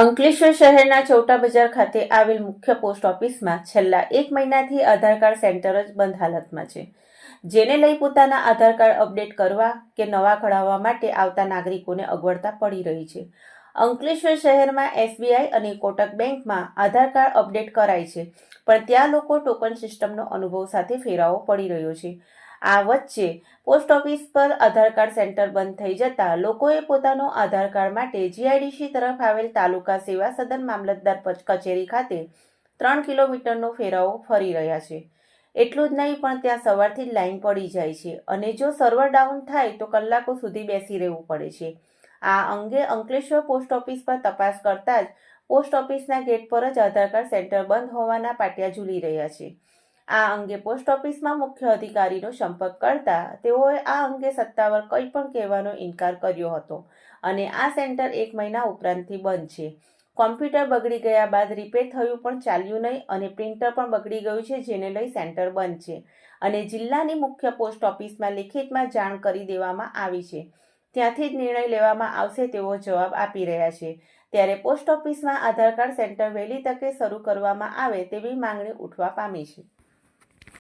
અંકલેશ્વર શહેરના ચૌટા બજાર ખાતે આવેલ મુખ્ય પોસ્ટ ઓફિસમાં છેલ્લા 1 મહિનાથી આધાર કાર્ડ સેન્ટર જ બંધ હાલતમાં છે, જેને લઈ પોતાના આધાર કાર્ડ અપડેટ કરવા કે નવા કઢાવવા માટે આવતા નાગરિકોને અગવડતા પડી રહી છે. અંકલેશ્વર શહેરમાં એસબીઆઈ અને કોટક બેંકમાં આધાર કાર્ડ અપડેટ કરાય છે, પણ ત્યાં લોકો ટોકન સિસ્ટમનો અનુભવ સાથે ફેરાવો પડી રહ્યો છે. આ વચ્ચે પોસ્ટ ઓફિસ પર આધાર કાર્ડ સેન્ટર બંધ થઈ જતા લોકોએ પોતાનો આધાર કાર્ડ માટે જીઆઈડીસી તરફ આવેલ તાલુકા સેવા સદન મામલતદાર કચેરી ખાતે 3 કિલોમીટરનો ફેરાવો ફરી રહ્યા છે. એટલું જ નહીં, પણ ત્યાં સવારથી જ લાઈન પડી જાય છે અને જો સર્વર ડાઉન થાય તો કલાકો સુધી બેસી રહેવું પડે છે. આ અંગે અંકલેશ્વર પોસ્ટ ઓફિસ પર તપાસ કરતા જ પોસ્ટ ઓફિસના ગેટ પર જ આધાર કાર્ડ સેન્ટર બંધ હોવાના પાટિયા ઝૂલી રહ્યા છે. આ અંગે પોસ્ટ ઓફિસમાં મુખ્ય અધિકારીનો સંપર્ક કરતા તેઓએ આ અંગે સત્તાવાર કંઈ પણ કહેવાનો ઇનકાર કર્યો હતો અને આ સેન્ટર 1 મહિના ઉપરાંતથી બંધ છે. કોમ્પ્યુટર બગડી ગયા બાદ રિપેર થયું પણ ચાલ્યું નહીં અને પ્રિન્ટર પણ બગડી ગયું છે, જેને લઈ સેન્ટર બંધ છે અને જિલ્લાની મુખ્ય પોસ્ટ ઓફિસમાં લિખિતમાં જાણ કરી દેવામાં આવી છે. ત્યાંથી જ નિર્ણય લેવામાં આવશે તેવો જવાબ આપી રહ્યા છે. ત્યારે પોસ્ટ ઓફિસમાં આધાર કાર્ડ સેન્ટર વહેલી તકે શરૂ કરવામાં આવે તેવી માંગણી ઉઠવા પામી છે.